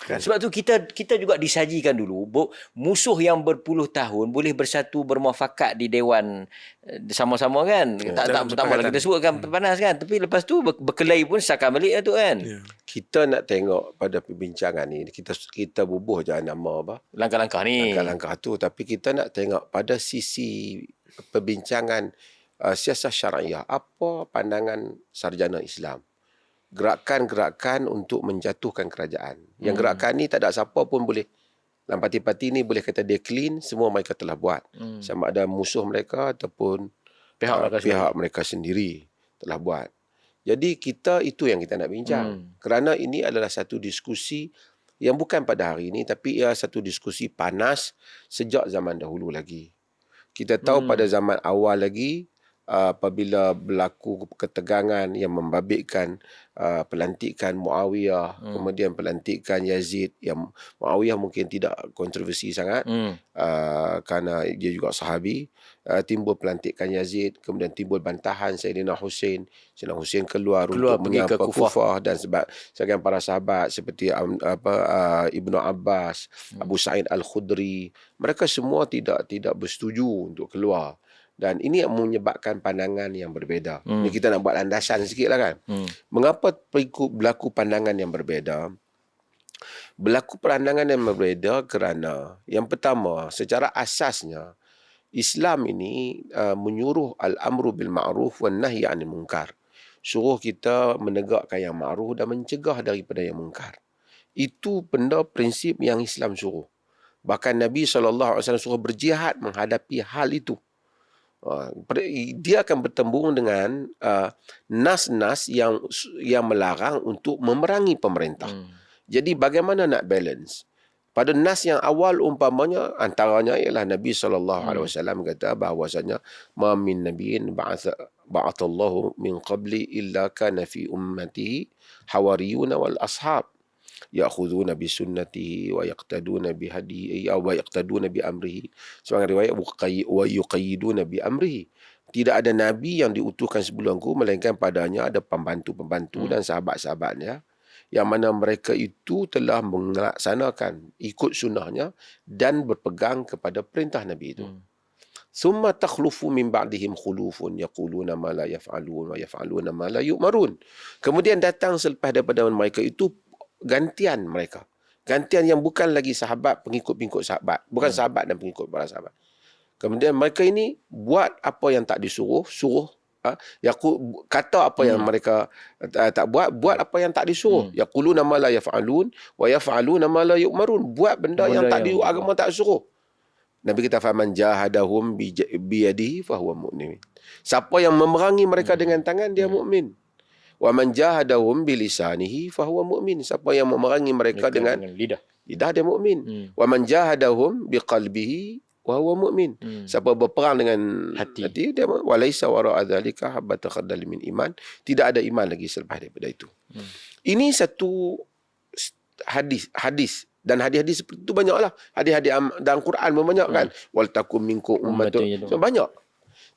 Kan? Sebab tu kita juga disajikan dulu musuh yang berpuluh tahun boleh bersatu bermuafakat di dewan sama-sama kan. Tak malah kita sebutkan panas kan, tapi lepas tu berkelahi pun sakan balik lah tu kan. Kita nak tengok pada perbincangan ni, kita bubuh je nama apa langkah-langkah ni. Langkah-langkah tu, tapi kita nak tengok pada sisi perbincangan siasah syariah, apa pandangan sarjana Islam. Gerakan-gerakan untuk menjatuhkan kerajaan. Yang gerakan ni tak ada siapa pun boleh. Dalam parti-parti ni boleh kata dia clean, semua mereka telah buat. Sama ada musuh mereka ataupun pihak mereka sendiri telah buat. Jadi itu yang kita nak bincang. Kerana ini adalah satu diskusi yang bukan pada hari ini, tapi ia satu diskusi panas sejak zaman dahulu lagi. Kita tahu pada zaman awal lagi, apabila berlaku ketegangan yang membabitkan pelantikan Muawiyah, kemudian pelantikan Yazid, yang Muawiyah mungkin tidak kontroversi sangat kerana dia juga sahabi, timbul pelantikan Yazid, kemudian timbul bantahan Sayyidina Hussein keluar untuk menyampa Kufah, dan sebab sebagian para sahabat seperti Ibnu Abbas, Abu Sa'id Al-Khudri, mereka semua tidak bersetuju untuk keluar. Dan ini yang menyebabkan pandangan yang berbeza. Ini kita nak buat landasan sikit lah kan. Mengapa berlaku pandangan yang berbeza? Berlaku pandangan yang berbeza kerana yang pertama, secara asasnya Islam ini menyuruh al-amru bil ma'ruf wan nahyi 'anil munkar. Suruh kita menegakkan yang ma'ruf dan mencegah daripada yang munkar. Itu benda prinsip yang Islam suruh. Bahkan Nabi SAW suruh berjihad menghadapi hal itu. Dia akan bertembung dengan nas-nas yang melarang untuk memerangi pemerintah. Jadi bagaimana nak balance? Pada nas yang awal umpamanya antaranya ialah Nabi SAW kata bahawasanya ma min nabiyyin ba'athallahu min qabli illa kana fi ummatihi hawariyuna wal ashab ya'khuduna bi sunnatihi wa yaqtaduna bi hadihi wa yaqtaduna bi amrihi. Sebagai riwayat wa yuqayyiduna bi amrihi. Tidak ada nabi yang diutuskan sebelumku melainkan padanya ada pembantu-pembantu dan sahabat-sahabatnya yang mana mereka itu telah melaksanakan ikut sunnahnya dan berpegang kepada perintah Nabi itu. Summa takhlufu min ba'dihim khulufun yaquluna ma la yaf'alun wa yaf'aluna ma la yu'marun. Kemudian datang selepas daripada mereka itu gantian mereka. Gantian yang bukan lagi sahabat, pengikut-pengikut sahabat. Bukan sahabat dan pengikut para sahabat. Kemudian mereka ini buat apa yang tak disuruh, kata apa yang mereka tak buat apa yang tak disuruh. Yaquluna ma la yaf'alun wa yaf'aluna ma la yu'marun. Buat benda yang agama tak suruh. Nabi kita faman jahadahum bi yadihi fa huwa mu'min. Siapa yang memerangi mereka dengan tangan, dia mukmin. Wa man jahadahum bi lisanihi fa huwa mu'min. Siapa yang memerangi mereka dengan lidah, dia mukmin. Wa man jahadahum bi qalbihi wa huwa mu'min. Siapa berperang dengan hati dia walaisa wara'a dzalika habata khardal min iman. Tidak ada iman lagi selepas daripada itu. Ini satu hadis dan hadis-hadis seperti itu banyaklah. Hadis-hadis dalam Quran banyak kan. Wal takum minkum ummatun. Banyak.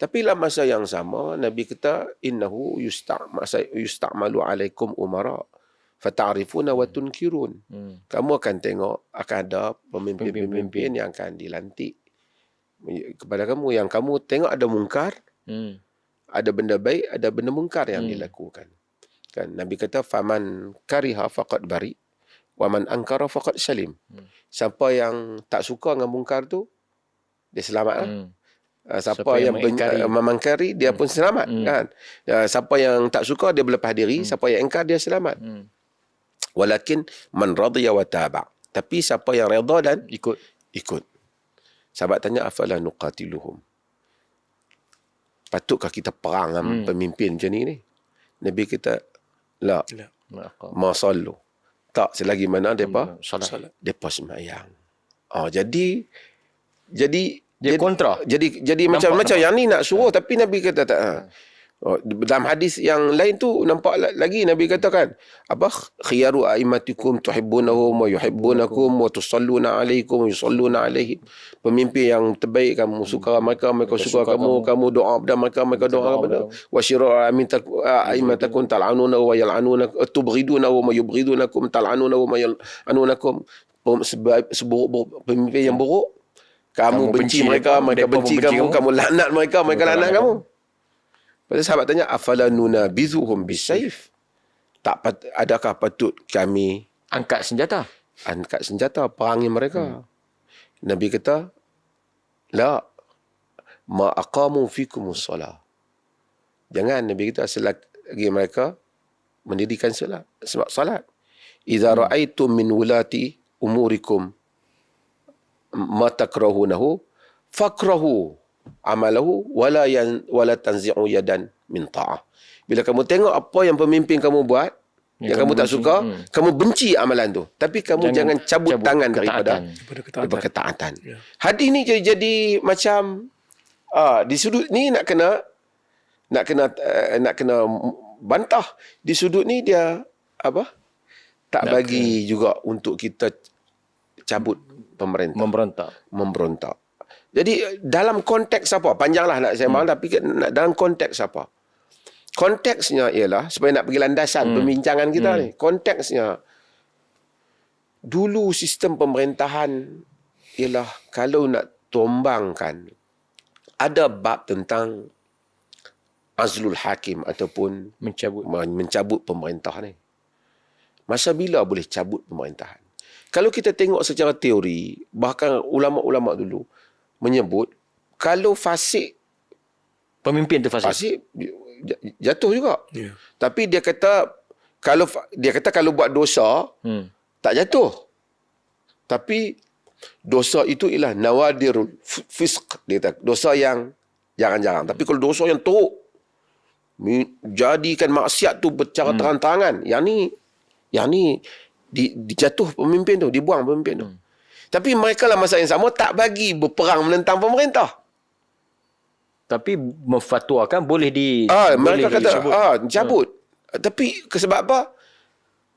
Tapi dalam masa yang sama Nabi kata innahu yusta'malu alaikum umara fata'rifuna wa tunkirun. Kamu akan tengok akan ada pemimpin-pemimpin yang akan dilantik kepada kamu, yang kamu tengok ada mungkar, ada benda baik, ada benda mungkar yang dilakukan. Kan Nabi kata faman kariha faqad bari wa man ankara faqad salim. Siapa yang tak suka dengan mungkar tu, dia selamat lah. Siapa yang memangkari, dia pun selamat kan. Siapa yang tak suka, dia berlepas diri. Siapa yang engkar, dia selamat. Walakin man radiya wa taba'. Tapi siapa yang redha dan ikut. Sahabat tanya afala nuqatiluhum. Patutkah kita perang dengan pemimpin macam ni? Nabi kita la ma sallu. Tak, selagi mana depa salat, depa sembahyang. Jadi dia kontra. Jadi macam yang ni nak suruh, tapi Nabi kata tak. Dalam hadis yang lain tu nampak lagi Nabi katakan apa, khiyaru a'immatikum tuhibbunahum wa yuhibbunakum wa tusalluna alaikum wa yusalluna alaihim. Pemimpin yang terbaik kamu suka mereka suka kamu doa kepada mereka doa kepada. Wa syiru a'immatakum tal'anuna wa yal'anuna tubghiduna wa yubghidunakum tal'anuna wa yal'anunakum. Seburuk pemimpin yang buruk, kamu benci mereka benci kamu, kamu laknat mereka laknat kamu. Pada sahabat tanya, afala nunabizuhum bisayf? Adakah patut kami angkat senjata perangi mereka? Nabi kata, la ma aqamu fikumus solah. Jangan, Nabi kata, selagi mereka mendirikan salat. Idza ra'aitum min wulati umurikum ma takrahunahu fakrahu amalahu wala tanzi'u yadan min ta'ah. Bila kamu tengok apa yang pemimpin kamu buat yang kamu tak suka, kamu benci amalan tu, tapi kamu jangan cabut tangan daripada ketaatan. Hadis ni jadi macam di sudut ni nak kena bantah. Di sudut ni dia apa? Tak bagi juga untuk kita cabut memberontak. Jadi dalam konteks apa? Panjanglah nak saya mahu, tapi dalam konteks apa? Konteksnya ialah, supaya nak pergi landasan pembincangan kita ni. Konteksnya, dulu sistem pemerintahan ialah kalau nak tombangkan, ada bab tentang azlul hakim ataupun mencabut pemerintah ni. Masa bila boleh cabut pemerintahan? Kalau kita tengok secara teori, bahkan ulama-ulama dulu menyebut kalau fasik, pemimpin tu fasik jatuh juga. Tapi dia kata kalau buat dosa tak jatuh. Tapi dosa itu ialah nawadirul fisq, dia kata dosa yang jarang-jarang. Tapi kalau dosa yang teruk, jadikan maksiat tu secara terang-terangan, yang ni dijatuh pemimpin tu, dibuang pemimpin tu. Tapi mereka lah masa yang sama tak bagi berperang menentang pemerintah. Tapi memfatwakan boleh mereka kata cabut. Tapi sebab apa?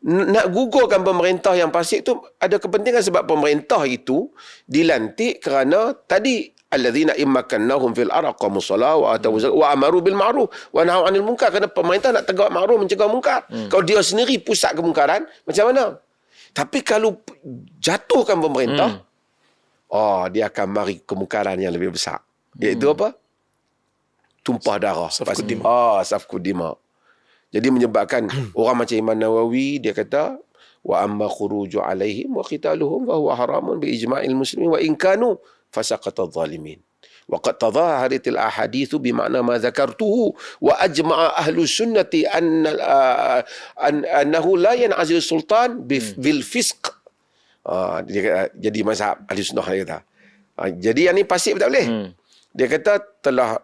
Nak gugurkan pemerintah yang fasik tu ada kepentingan, sebab pemerintah itu dilantik kerana tadi allazina immakannahum fil ardi aqamus salat wa atu zakat wa amaru bil ma'ruf wa nahaw 'anil munkar. Kerana pemerintah nak tegak ma'ruf, mencegah munkar. Kalau dia sendiri pusat kemungkaran, macam mana? Tapi kalau jatuhkan pemerintah, dia akan mari kemungkaran yang lebih besar. Iaitu apa? Tumpah darah. Safkud dima. Jadi menyebabkan orang macam Imam Nawawi, dia kata, wa amma khuruju alaihim wa qitaluhum wa huwa haramun bi ijma'il muslimin wa in kanu fasaqatal zalimin. Wa qad tadhaharatil ahaditsu bi ma'na ma dzakartuhu wa ajma'a ahlus sunnati annahu la yan'azil sultan bil fisq. Jadi mazhab ahli sunnah dia kata. Jadi yang ni pasif tak boleh. Dia kata telah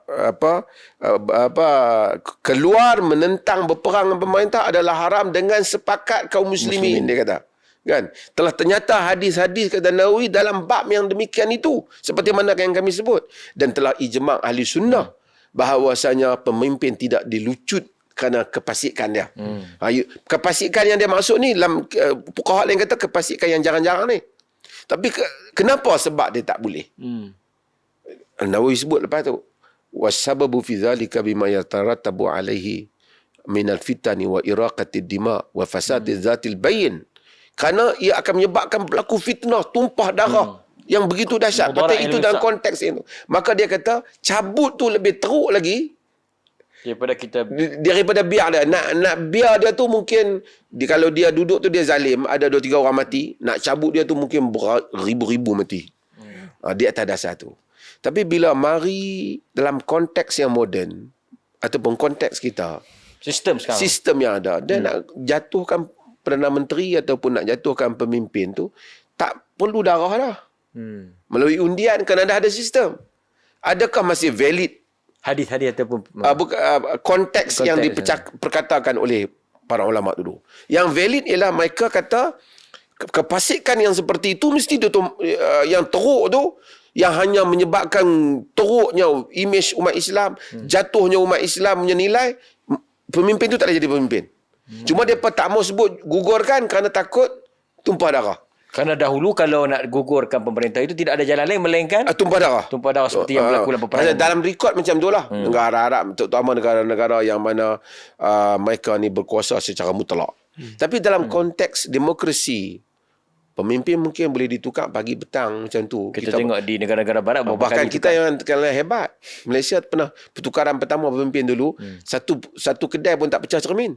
keluar menentang berperang dengan pemerintah adalah haram dengan sepakat kaum muslimin. Dia kata. Kan? Telah ternyata hadis-hadis kata Nawawi dalam bab yang demikian itu, seperti mana yang kami sebut, dan telah ijma' ahli sunnah bahawasanya pemimpin tidak dilucut kerana kepasikan dia. Kepasikan yang dia maksud ni dalam fuqaha yang kata kepasikan yang jarang-jarang ni. Tapi kenapa sebab dia tak boleh? Nawawi sebut lepas tu, wasababu fi zalika bima yatarattabu alaihi min al-fitani wa iraqati ad-dima wa fasadi dzatil bayn. Kerana ia akan menyebabkan berlaku fitnah, tumpah darah yang begitu dahsyat. Kata itu dalam konteks itu. Maka dia kata cabut tu lebih teruk lagi daripada biar dia. Nak biar dia tu mungkin kalau dia duduk tu dia zalim, ada 2-3 orang mati, nak cabut dia tu mungkin ribu-ribu mati. Di atas dasar tu. Tapi bila mari dalam konteks yang moden ataupun konteks kita, sistem yang ada, dia nak jatuhkan Perdana Menteri ataupun nak jatuhkan pemimpin tu, tak perlu darah dah. Melalui undian, kerana dah ada sistem. Adakah masih valid hadis-hadis ataupun konteks yang diperkatakan oleh para ulama dulu? Yang valid ialah mereka kata kepasikan yang seperti itu mesti yang teruk tu yang hanya menyebabkan teruknya imej umat Islam, jatuhnya umat Islam punya nilai, pemimpin tu tak boleh jadi pemimpin. Cuma dia tak mau sebut gugurkan kerana takut tumpah darah. Kerana dahulu kalau nak gugurkan pemerintah itu tidak ada jalan lain melainkan Tumpah darah. tumpah darah seperti yang berlaku dalam peperangan. Dalam rekod macam tu lah. Negara Arab, terutama negara-negara yang mana mereka ni berkuasa secara mutlak. Tapi dalam konteks demokrasi, pemimpin mungkin boleh ditukar pagi petang macam tu. Kita tengok di negara-negara barat bahkan kita yang hebat. Malaysia pernah pertukaran pertama pemimpin dulu, satu kedai pun tak pecah cermin.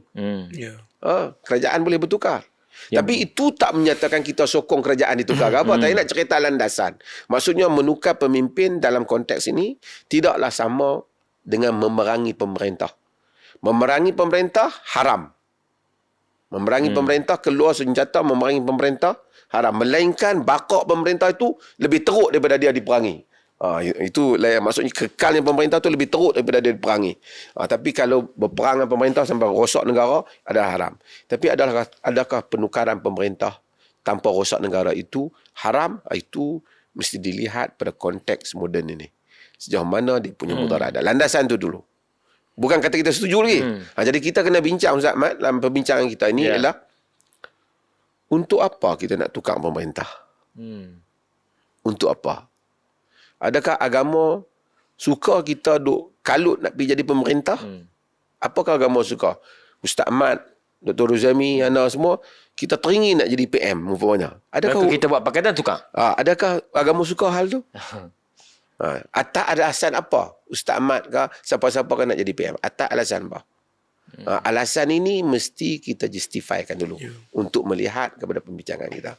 Kerajaan boleh bertukar. Tapi itu tak menyatakan kita sokong kerajaan ditukar ke apa. Tapi nak cerita landasan. Maksudnya menukar pemimpin dalam konteks ini tidaklah sama dengan memerangi pemerintah. Memerangi pemerintah haram. Memerangi pemerintah, keluar senjata memerangi pemerintah haram. Melainkan bakok pemerintah itu lebih teruk daripada dia diperangi. Itu maksudnya kekalnya pemerintah tu lebih teruk daripada dia diperangi. Tapi kalau berperang dengan pemerintah sampai rosak negara, adalah haram. Tapi adakah penukaran pemerintah tanpa rosak negara itu haram? Itu mesti dilihat pada konteks moden ini. Sejauh mana dia punya mudarat. Landasan tu dulu. Bukan kata kita setuju lagi. Jadi kita kena bincang, Ustaz Mat, dalam perbincangan kita ini ialah untuk apa kita nak tukar pemerintah? Untuk apa? Adakah agama suka kita duk kalut nak pergi jadi pemerintah? Apakah agama suka? Ustaz Mat, Dr. Ruzami, Ana semua, kita teringin nak jadi PM umpamanya. Adakah kita buat pakatan tukar? Adakah agama suka hal tu? Atas alasan apa? Ustaz Mat ke siapa-siapa kan nak jadi PM? Atas alasan apa? Alasan ini mesti kita justifykan dulu untuk melihat kepada pembincangan kita.